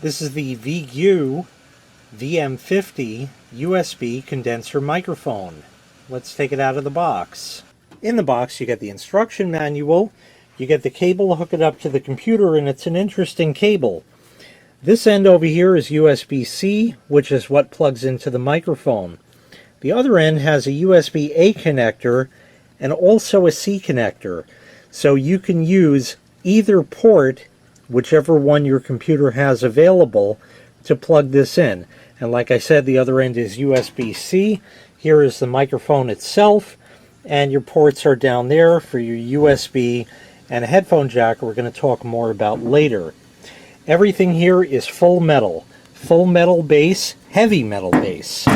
This is the VeGue VM50 USB condenser microphone. Let's take it out of the box. In the box you get the instruction manual, you get the cable, hook it up to the computer, and it's an interesting cable. This end over here is USB-C, which is what plugs into the microphone. The other end has a USB-A connector and also a C connector. So you can use either port, whichever one your computer has available, to plug this in. And like I said, the other end is USB-C. Here is the microphone itself, and your ports are down there for your USB and a headphone jack we're going to talk more about later. Everything here is full metal base, heavy metal base.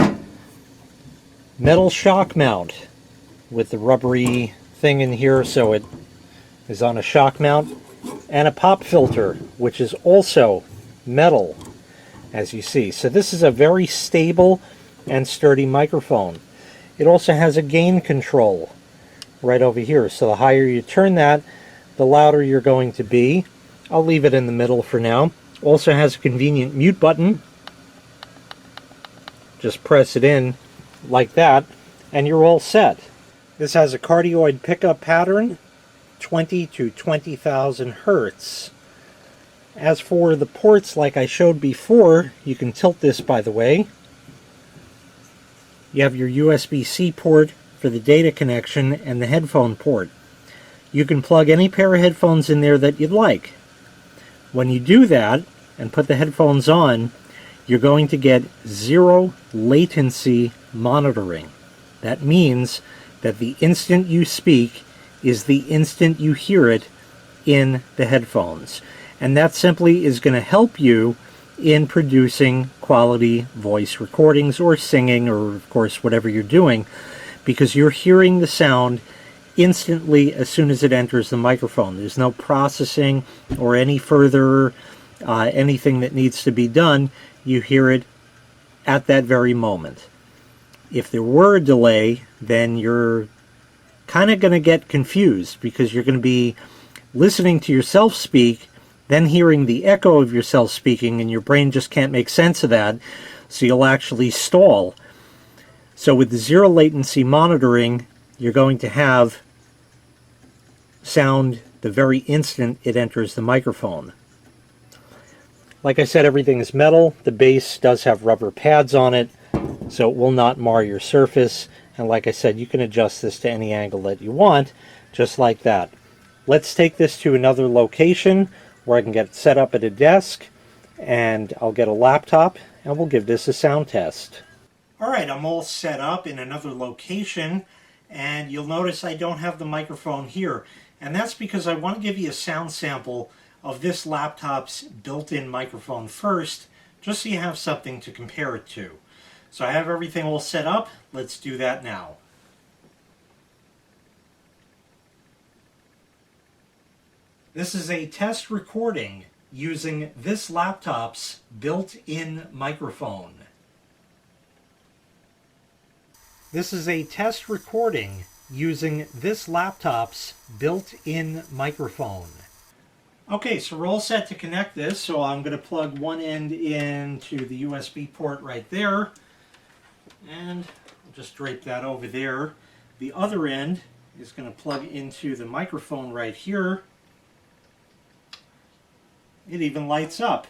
Metal shock mount with the rubbery thing in here so it is on a shock mount, and a pop filter which is also metal, as you see. So this is a very stable and sturdy microphone. It also has a gain control right over here, so the higher you turn that, the louder you're going to be. I'll leave it in the middle for now. Also has a convenient mute button. Just press it in like that and you're all set. This has a cardioid pickup pattern, 20 to 20,000 hertz. As for the ports, like I showed before, you can tilt this, by the way. You have your USB-C port for the data connection and the headphone port. You can plug any pair of headphones in there that you'd like. When you do that and put the headphones on, you're going to get zero latency monitoring. That means that the instant you speak is the instant you hear it in the headphones. And that simply is going to help you in producing quality voice recordings or singing, or of course whatever you're doing, because you're hearing the sound instantly as soon as it enters the microphone. There's no processing or any further anything that needs to be done. You hear it at that very moment. If there were a delay, then you're kind of going to get confused, because you're going to be listening to yourself speak, then hearing the echo of yourself speaking, and your brain just can't make sense of that, so you'll actually stall. So with the zero latency monitoring, you're going to have sound the very instant it enters the microphone. Like I said, everything is metal. The base does have rubber pads on it, so it will not mar your surface. And like I said, you can adjust this to any angle that you want, just like that. Let's take this to another location where I can get it set up at a desk, and I'll get a laptop and we'll give this a sound test. Alright, I'm all set up in another location, and you'll notice I don't have the microphone here. And that's because I want to give you a sound sample of this laptop's built-in microphone first, just so you have something to compare it to. So I have everything all set up. Let's do that now. This is a test recording using this laptop's built-in microphone. This is a test recording using this laptop's built-in microphone. Okay, so we're all set to connect this, so I'm going to plug one end into the USB port right there, and I'll just drape that over there. The other end is going to plug into the microphone right here. It even lights up.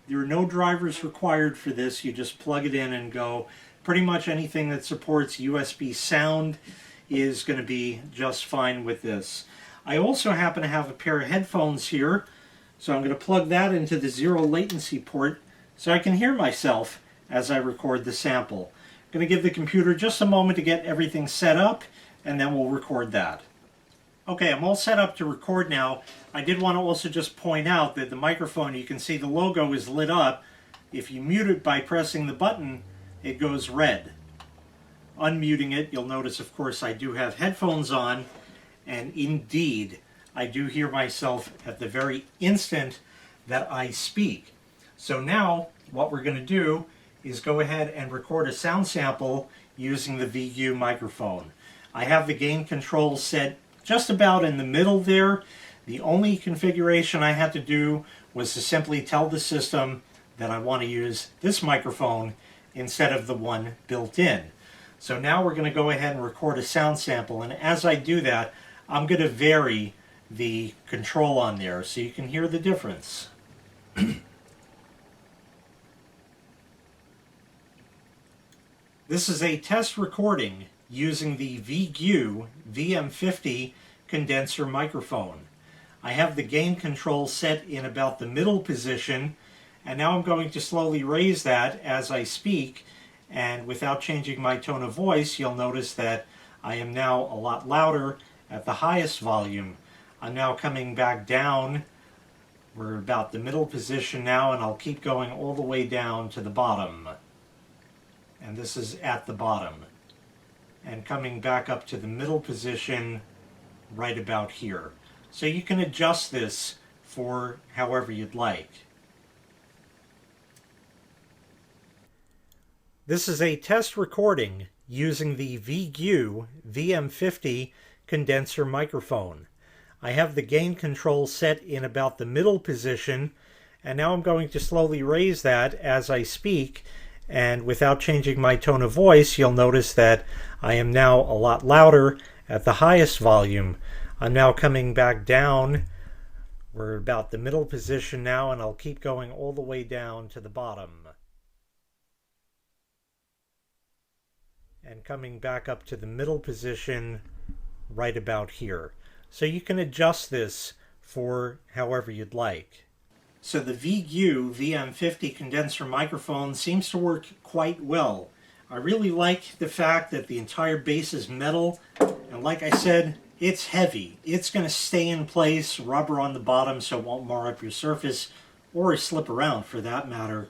There are no drivers required for this. You just plug it in and go. Pretty much anything that supports USB sound is going to be just fine with this. I also happen to have a pair of headphones here, so I'm going to plug that into the zero latency port so I can hear myself as I record the sample. I'm going to give the computer just a moment to get everything set up, and then we'll record that. Okay, I'm all set up to record now. I did want to also just point out that the microphone, you can see the logo is lit up. If you mute it by pressing the button, it goes red. Unmuting it, you'll notice, of course, I do have headphones on, and indeed, I do hear myself at the very instant that I speak. So now, what we're going to do is go ahead and record a sound sample using the VeGue microphone. I have the gain control set just about in the middle there. The only configuration I had to do was to simply tell the system that I want to use this microphone instead of the one built in. So now we're going to go ahead and record a sound sample, and as I do that, I'm going to vary the control on there so you can hear the difference. This is a test recording using the VeGue VM50 condenser microphone. I have the gain control set in about the middle position, and now I'm going to slowly raise that as I speak, and without changing my tone of voice, you'll notice that I am now a lot louder at the highest volume. I'm now coming back down. We're about the middle position now, and I'll keep going all the way down to the bottom. And this is at the bottom. And coming back up to the middle position right about here. So you can adjust this for however you'd like. This is a test recording using the VeGue VM50 condenser microphone. I have the gain control set in about the middle position, and now I'm going to slowly raise that as I speak, and without changing my tone of voice, you'll notice that I am now a lot louder at the highest volume. I'm now coming back down. We're about the middle position now, and I'll keep going all the way down to the bottom. And coming back up to the middle position right about here. So you can adjust this for however you'd like. So the VeGue VM50 condenser microphone seems to work quite well. I really like the fact that the entire base is metal, and like I said, it's heavy. It's going to stay in place, rubber on the bottom so it won't mar up your surface, or slip around for that matter.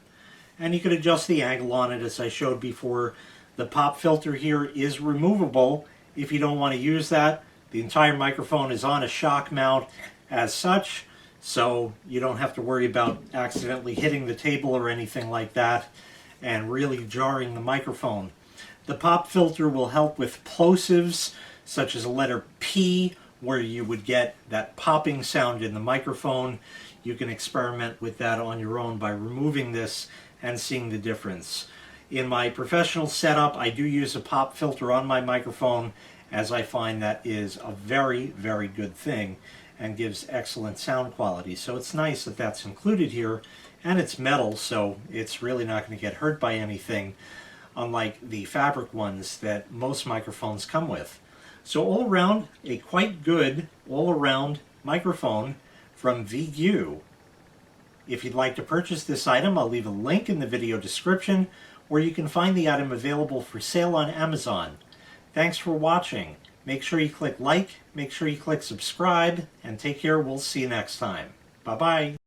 And you can adjust the angle on it as I showed before. The pop filter here is removable if you don't want to use that. The entire microphone is on a shock mount as such, so you don't have to worry about accidentally hitting the table or anything like that and really jarring the microphone. The pop filter will help with plosives, such as a letter P, where you would get that popping sound in the microphone. You can experiment with that on your own by removing this and seeing the difference. In my professional setup, I do use a pop filter on my microphone, as I find that is a very, very good thing and gives excellent sound quality. So it's nice that that's included here, and it's metal, so it's really not going to get hurt by anything, unlike the fabric ones that most microphones come with. So all around, a quite good all-around microphone from VeGue. If you'd like to purchase this item, I'll leave a link in the video description where you can find the item available for sale on Amazon. Thanks for watching. Make sure you click like, make sure you click subscribe, and take care. We'll see you next time. Bye-bye.